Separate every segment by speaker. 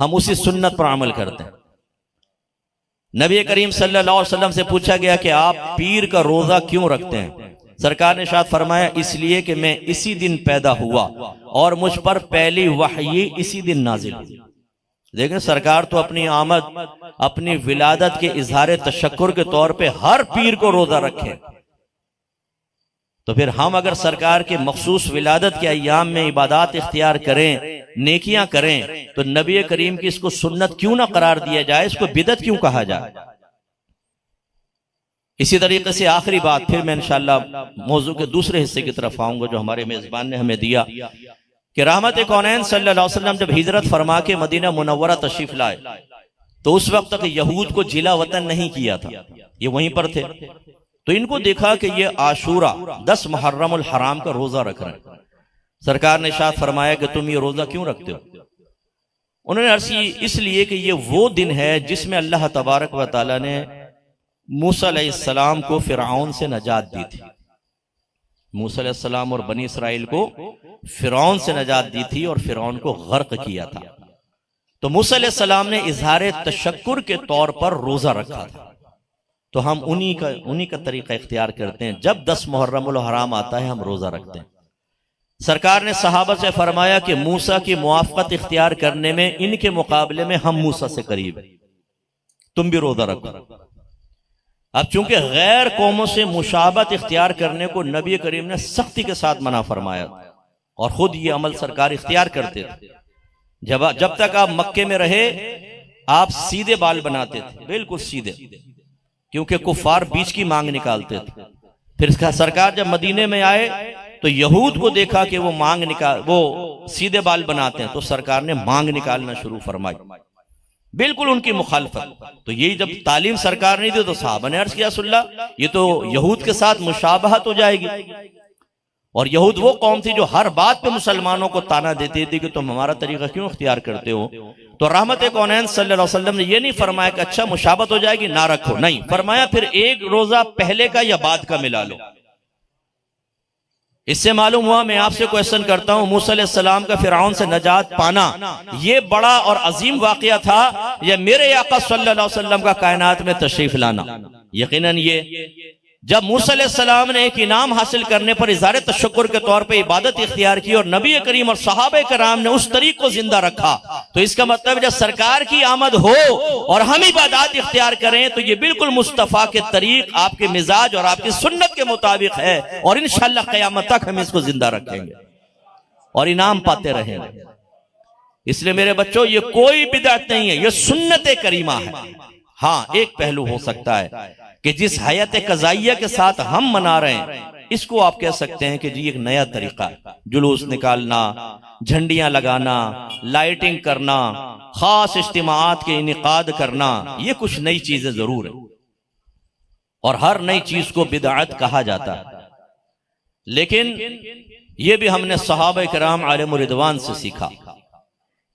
Speaker 1: हम उसी सुन्नत पर अमल करते हैं। नबी करीम सल्लल्लाहु अलैहि वसल्लम से पूछा गया कि आप पीर का रोजा क्यों रखते हैं? सरकार ने इरशाद फरमाया, इसलिए कि मैं इसी दिन पैदा हुआ और मुझ पर पहली वहई इसी दिन नाजिल हुई। देखें, सरकार तो अपनी आमद, अपनी विलादत के इजहार तशक्कुर के तौर पे हर पीर को रोजा रखे, तो फिर हम अगर सरकार के मखसूस विलादत के अय्याम में इबादत इख्तियार करें, नेकियां करें, तो नबी करीम की इसको सुन्नत क्यों ना करार दिया जाए, इसको बिदत क्यों कहा जाए? इसी तरीके से आखिरी बात, फिर मैं इंशाअल्लाह मौजू के दूसरे हिस्से की तरफ आऊंगा जो हमारे मेजबान ने हमें दिया, कि रहमत कौनैन सल्लल्लाहु अलैहि वसल्लम जब हिजरत फरमा के मदीना मुनव्वरा तशरीफ लाए तो उस वक्त तक यहूद को जिला वतन नहीं किया था, ये वहीं पर थे। तो इनको देखा कि ये आशूरा 10 मुहर्रमुल हराम का रोजा रख रहे हैं। सरकार ने इरशाद फरमाया कि तुम ये रोजा क्यों रखते हो? उन्होंने अर्ज़ की, इसलिए कि ये वो दिन है जिसमें अल्लाह तबारक व तआला ने मूसा अलैहिस्सलाम को फिरऔन से नजात दी थी। मूसा अलैहिस्सलाम और बनी इसराइल को फिरौन से नजात दी थी और फिरौन को गर्क किया था। तो मूसा अलैहिस्सलाम ने इजहार तशक्कुर के तौर पर रोजा रखा था। तो हम उन्हीं का तरीका इख्तियार करते हैं। जब 10 मुहर्रमुल हराम आता है हम रोजा रखते हैं। सरकार ने सहाबा से फरमाया कि मूसा की मुआफ़क़त इख्तियार करने में इनके मुकाबले में हम मूसा से करीब हैं, तुम भी रोजा रखो। अब चूंकि गैर कौमों से मुशाबत इख्तियार करने को नबी करीम ने सख्ती के साथ मना फरमाया और खुद ये अमल सरकार इख्तियार करते थे। जब तक आप मक्के में रहे आप सीधे बाल बनाते थे, बिल्कुल सीधे, क्योंकि कुफार बीच की मांग निकालते थे। फिर सरकार जब मदीने में आए तो यहूद को देखा कि वो सीधे बाल बनाते हैं, तो सरकार ने मांग निकालना शुरू फरमाई, बिल्कुल उनकी मुखालफत। तो यही जब तालीम सरकार नहीं दी तो साहबा ने अर्ज किया, सुल्ला ये तो यहूद के साथ मुशाबहत हो जाएगी। और यहूद वो कौम थी जो हर बात पे मुसलमानों को ताना देती थी कि तुम हमारा तरीका क्यों इख्तियार करते हो। तो रहमत कौनैन सल्लल्लाहु अलैहि वसल्लम ने ये नहीं फरमाया कि अच्छा मुशाबहत हो जाएगी ना रखो, नहीं, फरमाया फिर एक रोजा पहले का या बाद का मिला लो। इससे मालूम हुआ, मैं आपसे क्वेश्चन करता हूं, मूसा अलैहिस्सलाम का फिरऔन से नजात पाना ये बड़ा और अजीम वाकया था या मेरे आका सल्लल्लाहु अलैहि वसल्लम का कायनात में तशरीफ लाना? यकीनन ये, जब मूसा अलैहिस्सलाम ने एक इनाम हासिल करने पर इज़हार तशक्कुर के तौर पे इबादत इख्तियार की और नबी करीम और सहाबे कराम ने उस तरीक को जिंदा रखा, तो इसका मतलब जब सरकार की आमद हो और हम इबादत इख्तियार करें तो ये बिल्कुल मुस्तफ़ा के तरीक, आपके मिजाज और आपकी सुन्नत के मुताबिक है और इंशाअल्लाह क़यामत तक हम इसको जिंदा रखेंगे और इनाम पाते रहेंगे। इसलिए मेरे बच्चों, ये कोई बिदअत नहीं है, ये सुन्नत करीमा है। हाँ, एक पहलू हो सकता है कि जिस हयात कज़ाइया के साथ हम मना रहे हैं इसको आप कह सकते हैं कि जी एक नया तरीका है, जुलूस निकालना, झंडियां लगाना, लाइटिंग करना, खास इज्तिमाआत के इनेकाद करना, ये कुछ नई चीजें जरूर है और हर नई चीज को बिदअत कहा जाता है। लेकिन ये भी हमने सहाबा किराम अलैहिम रिदवान से सीखा।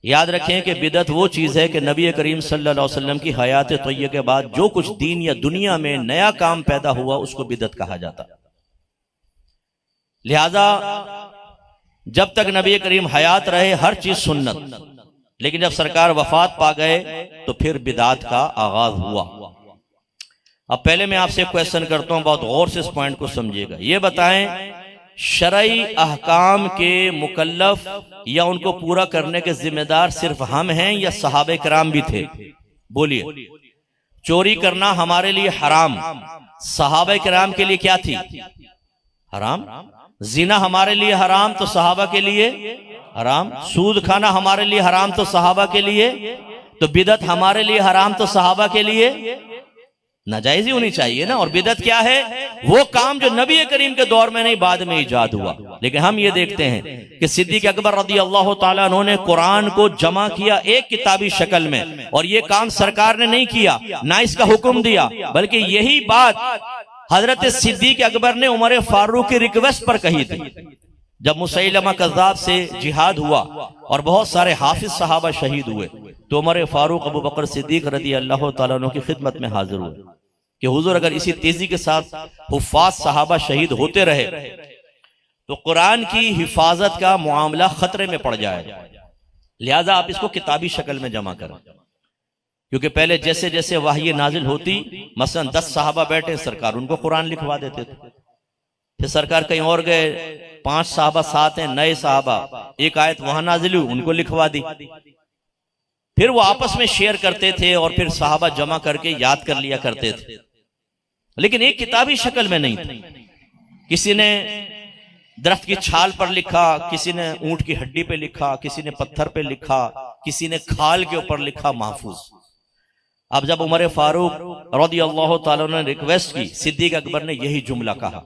Speaker 1: याद रखें कि बिदअत वो चीज है कि नबी करीम सल्लल्लाहु अलैहि वसल्लम की हयात तय्यबा के बाद जो कुछ दीन या दुनिया में नया काम पैदा हुआ उसको बिदअत कहा जाता। लिहाजा जब तक नबी करीम हयात रहे हर चीज सुन्नत, लेकिन जब सरकार वफात पा गए तो फिर बिदअत का आगाज हुआ। अब पहले मैं आपसे क्वेश्चन करता हूं, बहुत गौर से इस पॉइंट को समझिएगा। ये बताएं, शरई अहकाम के मुकल्लफ या उनको पूरा करने के जिम्मेदार सिर्फ हम हैं या सहाबे कराम भी थे? बोलिए। चोरी करना हमारे लिए हराम, सहाबे कराम के लिए क्या थी? हराम। जिना हमारे लिए हराम तो सहाबा के लिए हराम। सूद खाना हमारे लिए हराम तो सहाबा के लिए। तो बिदअत हमारे लिए हराम तो सहाबा के लिए नाजायज ही होनी चाहिए ना। और बिदअत क्या है? वो काम जो नबी करीम के दौर में नहीं बाद में इजाद हुआ। लेकिन हम ये देखते हैं कि सिद्दीक अकबर रज़ी अल्लाह ताला अन्हु ने कुरान को जमा किया एक किताबी शक्ल में, और ये काम सरकार ने नहीं किया, ना इसका हुक्म दिया, बल्कि यही बात हजरत सिद्दीक अकबर ने उमर फारूक की रिक्वेस्ट पर कही थी। जब मुसैलमा कज़्ज़ाब से जिहाद हुआ और बहुत सारे हाफिज सहाबा शहीद हुए तो उमर फारूक अबू बकर सिद्दीक रज़ी अल्लाह ताला अन्हु की खिदमत में हाजिर हुए कि हुजूर अगर इसी तेजी के साथ हुफ़ाज़ सहाबा शहीद होते रहे तो कुरान की हिफाजत का मामला खतरे में पड़ जाएगा। लिहाजा आप इसको किताबी शक्ल में जमा करें, क्योंकि पहले जैसे जैसे वाही नाजिल होती, मसलन 10 साहबा बैठे, सरकार उनको कुरान लिखवा देते थे। फिर सरकार कहीं और गए, 5 साहबा साथ हैं, नए साहबा, एक आयत वहां नाजिल हुई, उनको लिखवा दी। फिर वो आपस में शेयर करते थे और फिर साहबा जमा करके याद कर लिया करते थे, लेकिन एक किताबी शक्ल में नहीं थी। किसी ने दरख्त की छाल पर लिखा, किसी ने ऊंट की हड्डी पे लिखा, किसी ने पत्थर पे लिखा, किसी ने खाल के ऊपर लिखा, महफूज। अब जब उमर फारूक रज़ियल्लाहु ताला ने रिक्वेस्ट की, सिद्दीक अकबर ने यही जुमला कहा,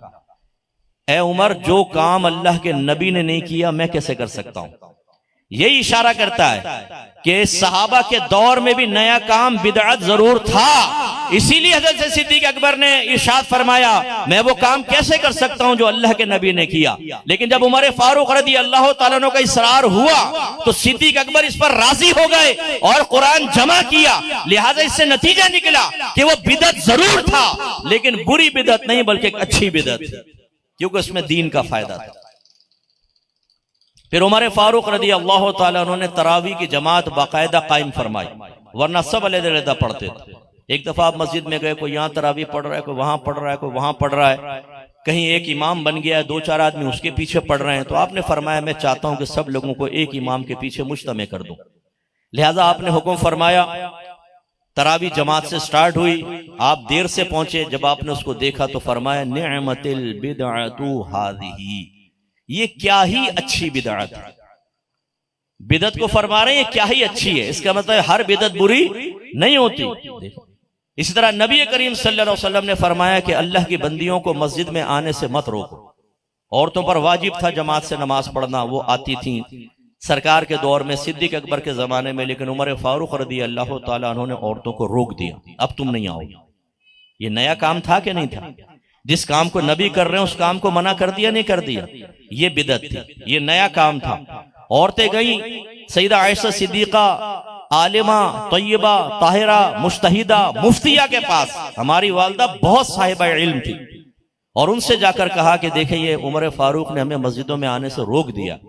Speaker 1: ए उमर, जो काम अल्लाह के नबी ने नहीं किया मैं कैसे कर सकता हूं। यही इशारा करता है कि सहाबा के दौर में भी नया काम बिदअत जरूर था, इसीलिए हजरत सिद्दीक अकबर ने इरशाद फरमाया, मैं वो काम कैसे कर सकता हूं जो अल्लाह के नबी ने किया। लेकिन जब उमर फारूक रज़ी अल्लाह ताला अन्हु का इसरार हुआ तो सिद्दीक अकबर इस पर राजी हो गए और कुरान जमा किया। लिहाजा इससे नतीजा निकला कि वो बिदअत जरूर था, लेकिन बुरी बिदअत नहीं बल्कि एक अच्छी बिदअत थी, क्योंकि उसमें दीन का फायदा था। फिर उमर फारूक रज़ी अल्लाह ताला अन्हु ने तरावी की जमात बाकायदा कायम फरमाई, वरना सब अलग-अलग पढ़ते थे। एक दफा आप मस्जिद में गए, कोई यहाँ तरावी पढ़ रहा है, कोई वहां पढ़ रहा है, कोई वहां पढ़ रहा है, कहीं एक इमाम बन गया है, 2-4 आदमी उसके पीछे पढ़ रहे हैं, तो आपने फरमाया मैं चाहता हूं कि सब लोगों को एक इमाम के पीछे मुज्तमे कर दूं। लिहाजा आपने हुक्म फरमाया, तरावी जमात से स्टार्ट हुई, आप देर से पहुंचे, जब आपने उसको देखा तो फरमाया, निअमतिल बिदअतु हाज़िही, ये क्या ही अच्छी बिदअत है। बिदअत को फरमा रहे हैं ये क्या ही अच्छी है, इसका मतलब हर बिदअत बुरी नहीं होती। इसी तरह नबी करीम सल्लल्लाहु अलैहि वसल्लम ने फरमाया कि अल्लाह की बंदियों को मस्जिद में आने से मत रोको। औरतों पर वाजिब था जमात से नमाज पढ़ना, वो आती थी सरकार के दौर में, सिद्दीक अकबर के जमाने में, लेकिन उमर फारूक रज़ी अल्लाह ताला अन्हु ने औरतों को रोक दिया, अब तुम नहीं आओ। ये नया काम था कि नहीं था? जिस काम को नबी कर रहे हैं उस काम को मना कर दिया, नहीं कर दिया? ये बिदअत थी, ये नया काम था। औरतें गई, सईदा आयशा सिद्दीका, आलिमा, तय्यबा, ताहिरा, मुज्तहिदा, मुफ्तिया के पास। हमारी वालदा बहुत साहिबा इल्म थी, और उनसे जाकर कहा कि देखें ये उमर फारूक ने हमें मस्जिदों में आने से रोक दिया।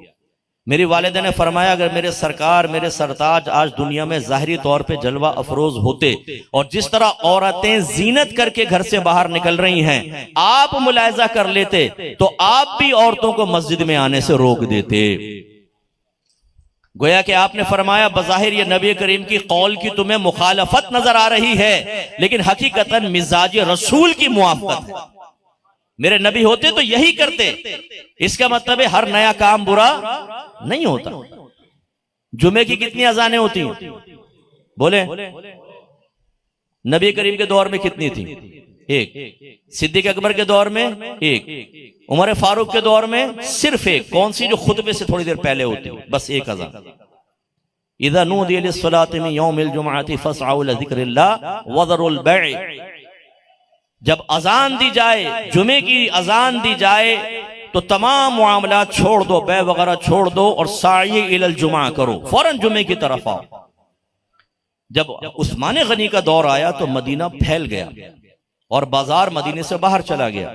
Speaker 1: मेरी वालिदा ने फरमाया, अगर मेरे सरकार, मेरे सरताज आज दुनिया में जाहिरी तौर पे जलवा अफरोज होते और जिस तरह औरतें जीनत करके घर से बाहर निकल रही हैं आप मुलायजा कर लेते तो आप भी औरतों को मस्जिद में आने से रोक देते। गोया कि आपने फरमाया, बज़ाहिर ये नबी करीम की कौल की तुम्हें मुखालफत नजर आ रही है, लेकिन हकीकतन मिजाज रसूल की मुआफ़क़त है। मेरे नबी होते तो यही करते। इसका मतलब है हर नया काम बुरा नहीं होता। जुमे की कितनी अजानें होती हैं? बोले। नबी करीम के दौर में कितनी थी? एक। सिद्दीक अकबर के दौर में एक। उमर फारूक के दौर में सिर्फ एक। कौन सी? जो खुतबे से थोड़ी देर पहले होती, बस एक अजान। इज़ा नूदिया लिस्सलाति मिन यौमिल जुमअति फस्अउ इला ज़िक्रिल्लाह वज़रुल बैअ। जब अजान दी जाए, जुमे की अजान दी जाए, तो तमाम मामलात छोड़ दो, बै वगैरह छोड़ दो और साई इलल जुमा करो, फौरन जुमे की तरफ आओ। जब उस्मान गनी का दौर आया तो मदीना फैल गया और बाजार मदीने से बाहर चला गया।